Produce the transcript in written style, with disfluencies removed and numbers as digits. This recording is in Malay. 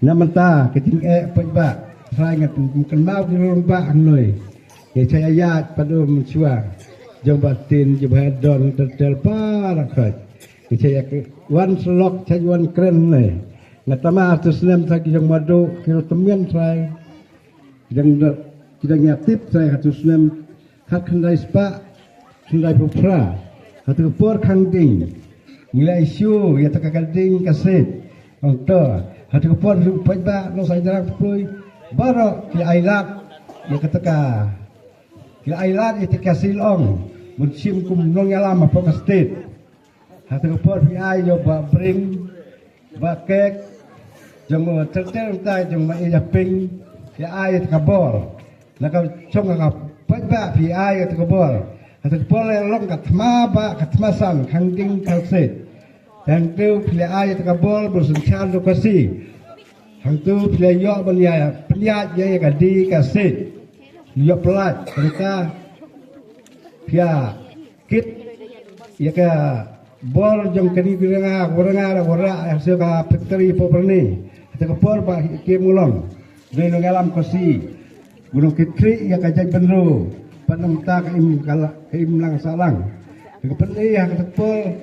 Namanta keting pajba sai ngat mungkin mau di rumah anoi ya saya ayat pada mencua jabatin jabadon tertel parakat saya wan selok saya wan keren nih ngatama atus nem lagi yang madu kilo temian saya yang tidak nyatip saya atus nem hak kendai spa kendai pupra hatu por kanding nilai isu ya takakanding kaset untuk hati kepon pajba no saya jarang pui baru kila ailat ya ketika kila ailat itu kasih long musim kum nong yalam apa kastet hati kepon pi ayo ba bring ba kek jong tertel tai jong ma iya ping ya ayo kabor nak chong ka pajba pi ayo kabor hati kepon long katma ba katmasan kangding kalset dan tu pilih ayat kabel bersencan lokasi. Hang tu pilih yok belia peliat je yang di kasih. Yok pelat mereka pia kit ya ke bor jong kini kuranga hasil ka factory poperni. Kita kepor ba kemulong. Gunung alam kosi. Gunung kitri ya kajai benru. Panam tak im lang salang. Kepenli hang tepol